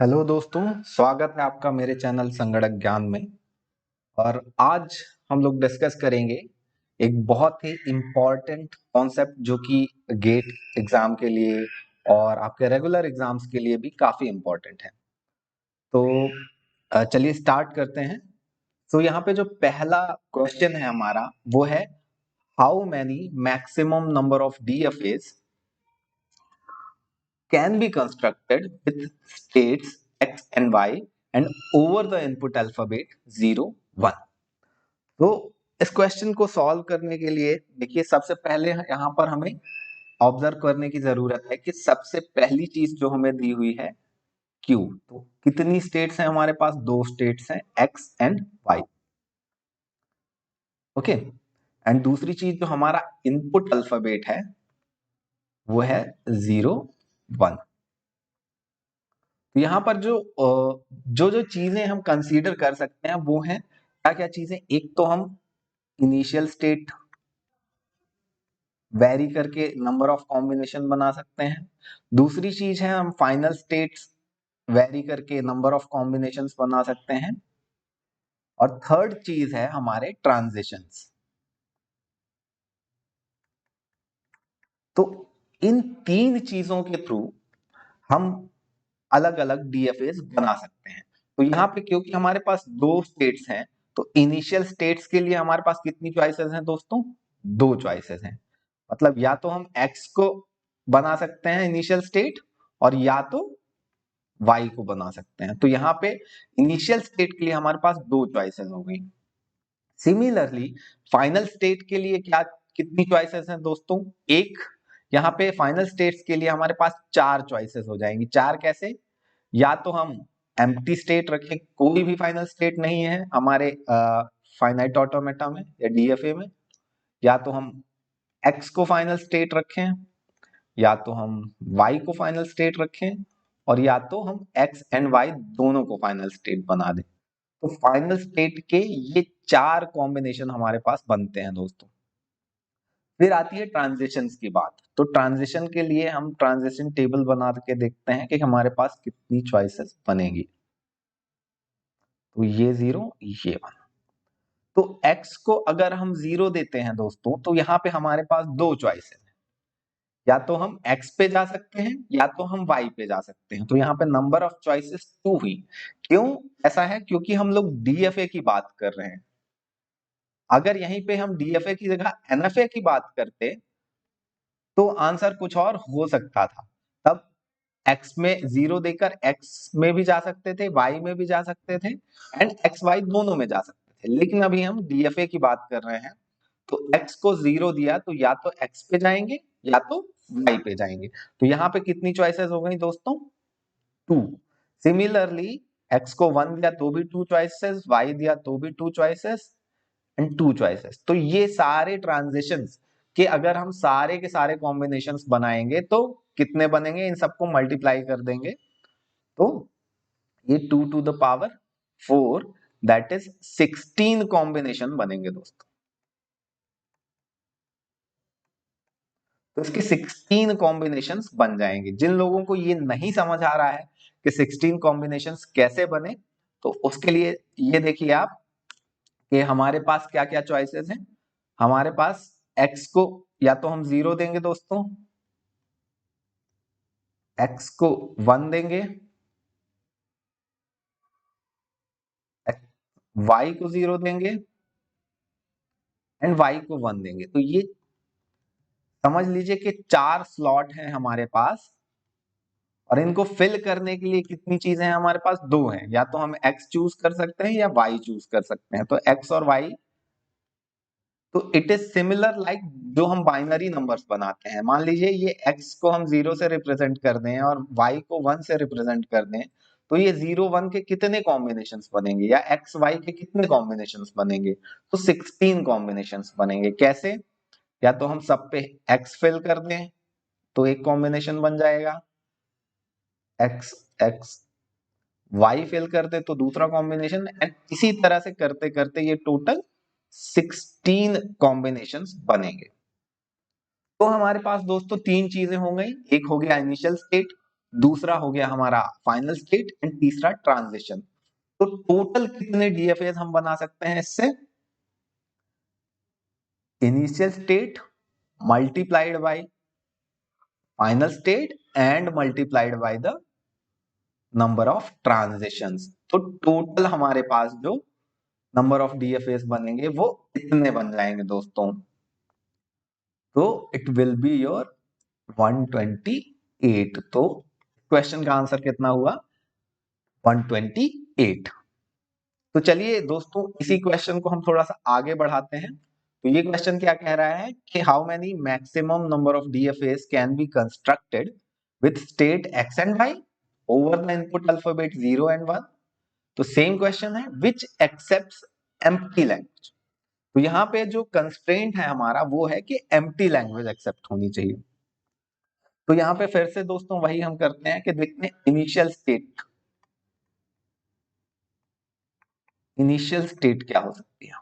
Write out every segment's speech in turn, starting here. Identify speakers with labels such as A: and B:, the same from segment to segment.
A: Hello दोस्तों, स्वागत है आपका मेरे चैनल संगणक ज्ञान में। और आज हम लोग डिस्कस करेंगे एक बहुत ही इम्पॉर्टेंट कॉन्सेप्ट जो कि गेट एग्जाम के लिए और आपके रेगुलर एग्जाम्स के लिए भी काफी इम्पॉर्टेंट है। तो चलिए स्टार्ट करते हैं। तो यहाँ पे जो पहला क्वेश्चन है हमारा वो है, how many maximum number of DFS can be constructed with states x and y and over the input alphabet 0 1। तो इस क्वेश्चन को सॉल्व करने के लिए देखिए, सबसे पहले यहाँ पर हमें ऑब्जर्व करने की जरूरत है कि सबसे पहली चीज जो हमें दी हुई है Q। तो कितनी स्टेट्स हैं हमारे पास? दो स्टेट्स हैं, x and y। Okay. And दूसरी चीज जो हमारा इनपुट अल्फाबेट है वो है 0 1। तो यहाँ पर जो चीजें हम कंसीडर कर सकते हैं वो हैं क्या क्या चीजें। एक तो हम इनिशियल स्टेट वेरी करके नंबर ऑफ कॉम्बिनेशन बना सकते हैं। दूसरी चीज है हम फाइनल स्टेट्स वेरी करके नंबर ऑफ कॉम्बिनेशंस बना सकते हैं। और थर्ड चीज है हमारे ट्रांजिशंस। तो इन तीन चीजों के थ्रू हम अलग अलग डीएफएस बना सकते हैं। तो यहाँ पे क्योंकि हमारे पास दो स्टेट्स हैं, तो इनिशियल स्टेट्स के लिए हमारे पास कितनी चॉइसेस हैं दोस्तों? दो चॉइसेस हैं। मतलब या तो हम एक्स को बना सकते हैं इनिशियल स्टेट, और या तो वाई को बना सकते हैं। तो यहाँ पे इनिशियल स्टेट के लिए हमारे पास दो चॉइसेस हो गई। सिमिलरली फाइनल स्टेट के लिए क्या कितनी चॉइसेस हैं दोस्तों? एक। यहाँ पे फाइनल स्टेट्स के लिए हमारे पास चार चॉइसेस हो जाएंगी। चार कैसे? या तो हम एम्प्टी स्टेट रखें, कोई भी फाइनल स्टेट नहीं है हमारे फाइनाइट ऑटोमेटा में या डीएफए में, या तो हम एक्स को फाइनल स्टेट रखें, या तो हम वाई को फाइनल स्टेट रखें, और या तो हम एक्स एंड वाई दोनों को फाइनल स्टेट बना दें। तो फाइनल स्टेट के ये चार कॉम्बिनेशन हमारे पास बनते हैं दोस्तों। फिर आती है ट्रांजिशंस की बात। तो ट्रांजिशन के लिए हम ट्रांजिशन टेबल बना के देखते हैं कि हमारे पास कितनी चॉइसेस बनेगी। तो ये 0 ये 1। तो x को अगर हम 0 देते हैं दोस्तों, तो यहाँ पे हमारे पास दो चॉइसेस हैं। या तो हम x पे जा सकते हैं या तो हम y पे जा सकते हैं। तो यहाँ पे नंबर ऑफ चॉइसेस 2 हुई। क्यों ऐसा है? क्योंकि हम लोग डीएफए की बात कर रहे हैं। अगर यहीं पे हम डीएफए की जगह एनएफए की बात करते तो आंसर कुछ और हो सकता था। तब x में 0 देकर x में भी जा सकते थे, y में भी जा सकते थे, एंड x y दोनों में जा सकते थे। लेकिन अभी हम डीएफए की बात कर रहे हैं। तो x को 0 दिया तो या तो x पे जाएंगे या तो y पे जाएंगे। तो यहाँ पे कितनी चॉइसेस हो गई दोस्तों? 2। सिमिलरली x को 1 दिया तो भी 2 चॉइसेस, y दिया तो भी 2 चॉइसेस, एंड 2 चॉइसेस। तो ये सारे ट्रांजिशंस के अगर हम सारे के सारे कॉम्बिनेशंस बनाएंगे तो कितने बनेंगे? इन सबको मल्टीप्लाई कर देंगे तो ये 2 to the power 4 that is 16 combination बनेंगे दोस्तों। तो इसके 16 कॉम्बिनेशंस बन जाएंगे। जिन लोगों को ये नहीं समझ आ रहा है कि 16 कॉम्बिनेशंस कैसे बने, तो उसके लिए ये देखिए आप कि हमारे पास क्या क्या चॉइसेस हैं। हमारे पास x को या तो हम 0 देंगे दोस्तों, x को 1 देंगे, y को 0 देंगे, एंड y को 1 देंगे। तो ये समझ लीजिए कि चार स्लॉट हैं हमारे पास, और इनको फिल करने के लिए कितनी चीजें हैं हमारे पास? दो हैं। या तो हम x चूज कर सकते हैं या y चूज कर सकते हैं। तो x और y, तो इट इज सिमिलर लाइक जो हम बाइनरी नंबर्स बनाते हैं। मान लीजिए ये x को हम 0 से रिप्रेजेंट कर दें और y को 1 से रिप्रेजेंट कर दें, तो ये 0 1 के कितने कॉम्बिनेशंस बनेंगे, या x y के कितने कॉम्बिनेशंस बनेंगे? तो 16 कॉम्बिनेशंस बनेंगे। कैसे? या तो हम सब पे x फिल कर दें तो एक कॉम्बिनेशन बन जाएगा, x x y फिल कर दे तो दूसरा कॉम्बिनेशन, एंड इसी तरह से करते करते ये टोटल 16 कॉम्बिनेशंस बनेंगे। तो हमारे पास दोस्तों तीन चीजें हो गई। एक हो गया इनिशियल स्टेट, दूसरा हो गया हमारा फाइनल स्टेट एंड तीसरा ट्रांजिशन। तो टोटल कितने डीएफएस हम बना सकते हैं इससे? Initial state multiplied by final state and multiplied by the number of transitions. तो टोटल हमारे पास जो नंबर ऑफ डीएफएस बनेंगे वो इतने बन जाएंगे दोस्तों। तो इट विल बी योर 128। तो क्वेश्चन का आंसर कितना हुआ? 128। तो चलिए दोस्तों इसी क्वेश्चन को हम थोड़ा सा आगे बढ़ाते हैं। तो ये क्वेश्चन क्या कह रहा है कि how many maximum number of DFS can be constructed with state x and y over the input alphabet 0 and 1। तो सेम क्वेश्चन है विच एक्सेप्ट्स एम्प्टी लैंग्वेज। तो यहाँ पे जो कंस्ट्रेंट है हमारा वो है कि एम्प्टी लैंग्वेज एक्सेप्ट होनी चाहिए। तो यहाँ पे फिर से दोस्तों वही हम करते हैं कि देखते हैं इनिशियल स्टेट। इनिशियल स्टेट क्या हो सकती है?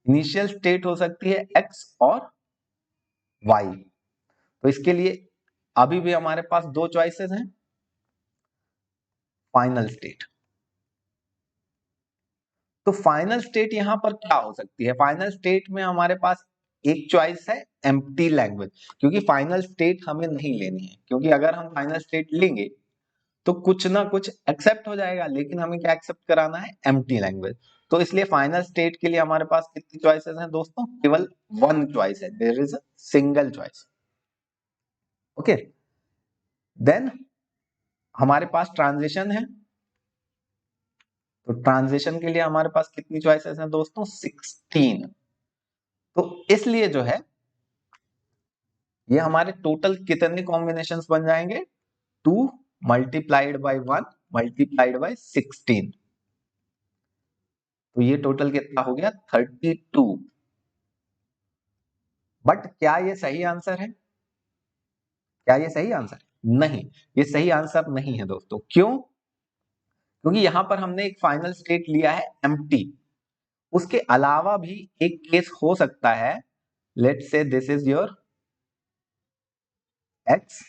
A: इनिशियल स्टेट हो सकती है एक्स और वाई। तो इसके लिए अभी भी हमारे पास दो चॉइसेस हैं, फाइनल स्टेट। तो फाइनल स्टेट यहां पर क्या हो सकती है? फाइनल स्टेट में हमारे पास एक चॉइस है एम्प्टी लैंग्वेज, क्योंकि फाइनल स्टेट हमें नहीं लेनी है, क्योंकि अगर हम फाइनल स्टेट लेंगे तो कुछ ना कुछ एक्सेप्ट हो जाएगा, लेकिन हमें क्या एक्सेप्ट कराना है? Empty language. तो इसलिए फाइनल स्टेट के लिए हमारे पास कितनी चॉइसेस हैं दोस्तों? केवल वन चॉइस है, there is a single choice. Okay, then हमारे पास ट्रांजिशन है। तो ट्रांजिशन के लिए हमारे पास कितनी चॉइसेस हैं दोस्तों? 16। तो इसलिए जो है ये हमारे टोटल कितने कॉम्बिनेशंस बन जाएंगे? 2 मल्टीप्लाइड बाय 1 मल्टीप्लाइड बाय 16। तो ये टोटल कितना हो गया? 32। बट क्या ये सही आंसर है? क्या ये सही आंसर है? नहीं, ये सही आंसर नहीं है दोस्तों। क्यों? क्योंकि यहां पर हमने एक फाइनल स्टेट लिया है एम्प्टी। उसके अलावा भी एक केस हो सकता है। Let's say this is your x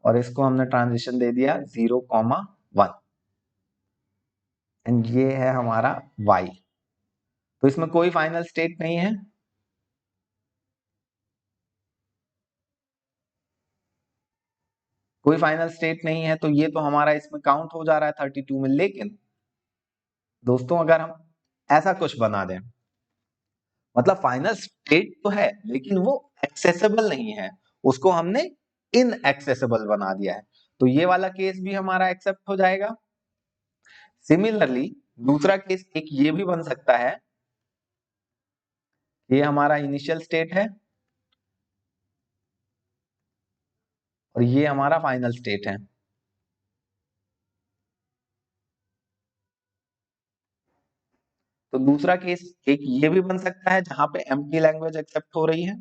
A: और इसको हमने ट्रांजिशन दे दिया 0,1 एंड ये है हमारा y। तो इसमें कोई फाइनल स्टेट नहीं है। कोई फाइनल स्टेट नहीं है, तो ये तो हमारा इसमें काउंट हो जा रहा है 32 में। लेकिन दोस्तों अगर हम ऐसा कुछ बना दें, मतलब फाइनल स्टेट तो है लेकिन वो एक्सेसिबल नहीं है, उसको हमने इनएक्सेसिबल बना दिया है, तो ये वाला केस भी हमारा एक्सेप्ट हो जाएगा। सिमिलरली दूसरा केस एक ये भी बन सकता है, ये हमारा इनिशियल स्टेट है और ये हमारा फाइनल स्टेट है। तो दूसरा केस एक ये भी बन सकता है जहां पे एम्प्टी लैंग्वेज एक्सेप्ट हो रही है।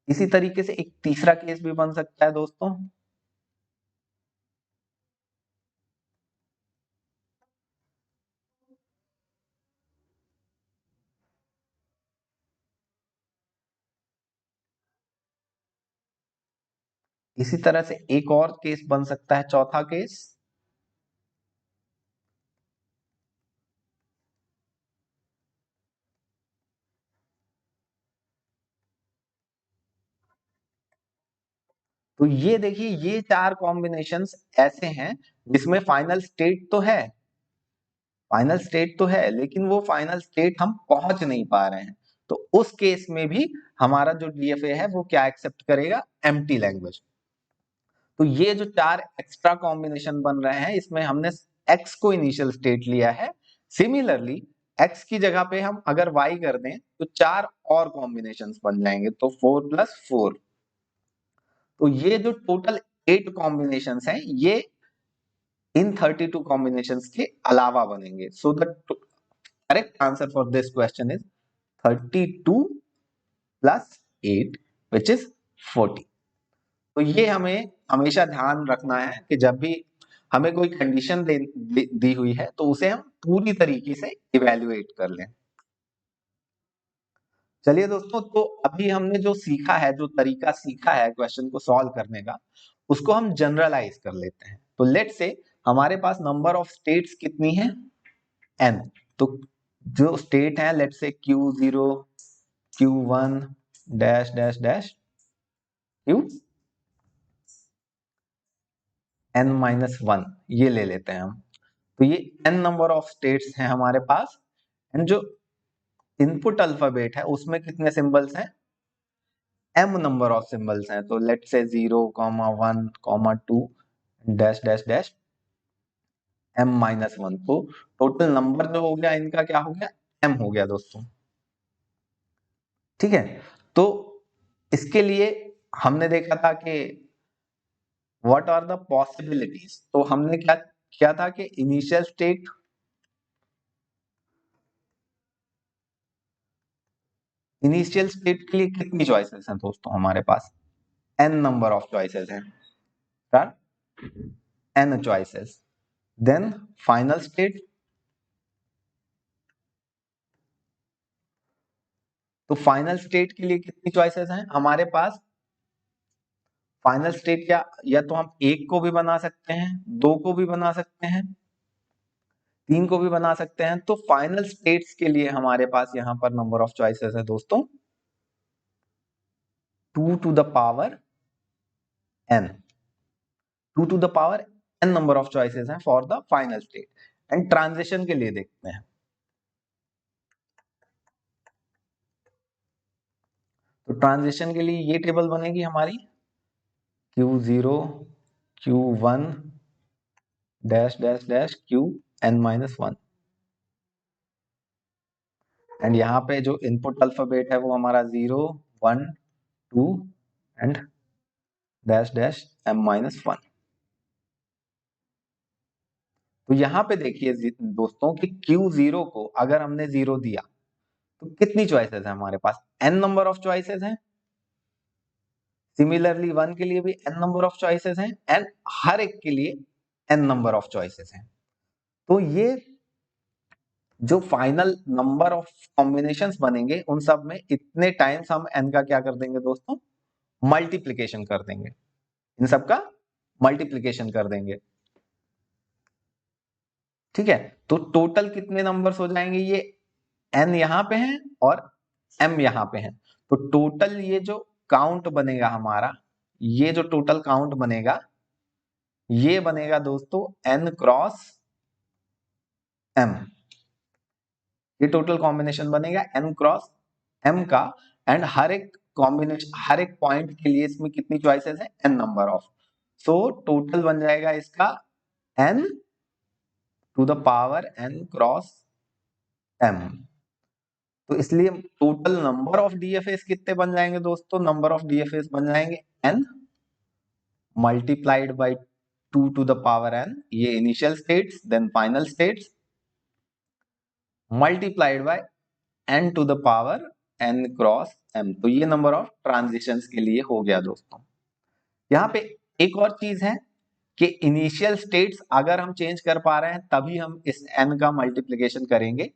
A: इसी तरीके से एक तीसरा केस भी बन सकता है दोस्तों। इसी तरह से एक और केस बन सकता है, चौथा केस। तो ये देखिए, ये चार कॉम्बिनेशंस ऐसे हैं जिसमें फाइनल स्टेट तो है, फाइनल स्टेट तो है, लेकिन वो फाइनल स्टेट हम पहुंच नहीं पा रहे हैं। तो उस केस में भी हमारा जो डीएफए है वो क्या एक्सेप्ट करेगा? Empty language. तो ये जो चार एक्स्ट्रा कॉम्बिनेशन बन रहे हैं, इसमें हमने एक्स को इनिशियल स्टेट लिया है। सिमिलरली एक्स की जगह पे हम अगर वाई कर दें तो चार और कॉम्बिनेशन बन जाएंगे, तो 4+4। तो ये जो टोटल 8 कॉम्बिनेशन हैं, ये इन 32 कॉम्बिनेशन के अलावा बनेंगे। So the correct answer for this question is 32 plus 8 which is 40। तो ये हमें हमेशा ध्यान रखना है कि जब भी हमें कोई कंडीशन दी हुई है तो उसे हम पूरी तरीके से इवेल्युएट कर लें। चलिए दोस्तों, तो अभी हमने जो सीखा है, जो तरीका सीखा है क्वेश्चन को सॉल्व करने का, उसको हम जनरलाइज कर लेते हैं। तो लेट से हमारे पास नंबर ऑफ स्टेट्स कितनी है, n। तो जो स्टेट है लेट से Q0, Q1 dash dash dash Q n-1, ये ले लेते हैं हम। तो ये n नंबर ऑफ स्टेट्स हैं हमारे पास, एंड जो इनपुट अल्फाबेट है उसमें कितने सिंबल्स हैं, m नंबर ऑफ सिंबल्स हैं। तो लेट से 0, 1, 2 डैश डैश डैश m-1। तो टोटल नंबर जो हो गया इनका क्या हो गया, m हो गया दोस्तों। ठीक है, तो इसके लिए हमने देखा था कि व्हाट आर द पॉसिबिलिटीज। तो हमने क्या किया था कि इनिशियल स्टेट, इनिशियल स्टेट के लिए कितनी चॉइसेस हैं दोस्तों हमारे पास, n नंबर ऑफ चॉइसेस हैं, n choices. Then final state, तो फाइनल स्टेट के लिए कितनी चॉइसेस हैं हमारे पास, फाइनल स्टेट या तो हम एक को भी बना सकते हैं, दो को भी बना सकते हैं, तीन को भी बना सकते हैं। तो फाइनल स्टेट्स के लिए हमारे पास यहां पर नंबर ऑफ चॉइसेस है दोस्तों 2 to the power n, 2 to the power n number of choices हैं for the final state. And transition के लिए देखते हैं, तो ट्रांजिशन के लिए ये टेबल बनेगी हमारी Q0, Q1 dash dash dash Qn-1। And यहाँ पे जो इनपुट अल्फाबेट है वो हमारा 0, 1, 2 एंड डैश डैश m-1। तो यहाँ पे देखिए दोस्तों कि Q0 को अगर हमने 0 दिया तो कितनी चॉइसेस है हमारे पास, n नंबर ऑफ चॉइसेस हैं। सिमिलरली 1 के लिए भी n नंबर ऑफ चॉइसेस हैं, एंड हर एक के लिए n नंबर ऑफ चॉइसेस हैं। तो ये जो फाइनल नंबर ऑफ कॉम्बिनेशंस बनेंगे उन सब में इतने टाइम्स हम n का क्या कर देंगे दोस्तों, मल्टीप्लीकेशन कर देंगे, इन सब का मल्टीप्लीकेशन कर देंगे। ठीक है, तो टोटल कितने नंबर्स हो जाएंगे, ये n यहां पे हैं और m यहां पे हैं। तो टोटल ये जो काउंट बनेगा हमारा, ये जो टोटल काउंट बनेगा ये बनेगा दोस्तों n क्रॉस m। ये टोटल कॉम्बिनेशन बनेगा n क्रॉस m का, एंड हर एक कॉम्बिनेशन, हर एक पॉइंट के लिए इसमें कितनी चॉइसेस है, n number of. So total बन जाएगा इसका n to the power n cross m। तो इसलिए टोटल नंबर ऑफ डीएफएस कितने बन जाएंगे दोस्तों, नंबर ऑफ डीएफएस बन जाएंगे n multiplied by 2 to the power n, ये initial states, then final states, multiplied by n to the power n cross m। तो ये नंबर ऑफ ट्रांजिशंस के लिए हो गया दोस्तों। यहाँ पे एक और चीज है कि इनिशियल स्टेट्स अगर हम चेंज कर पा रहे हैं तभी हम इस n का मल्टीप्लिकेशन करेंगे,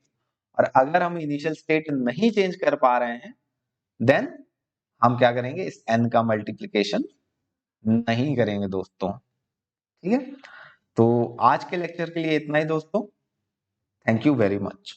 A: और अगर हम इनिशियल स्टेट नहीं चेंज कर पा रहे हैं देन हम क्या करेंगे, इस n का मल्टीप्लिकेशन नहीं करेंगे दोस्तों। ठीक है, तो आज के लेक्चर के लिए इतना ही दोस्तों। Thank you very much.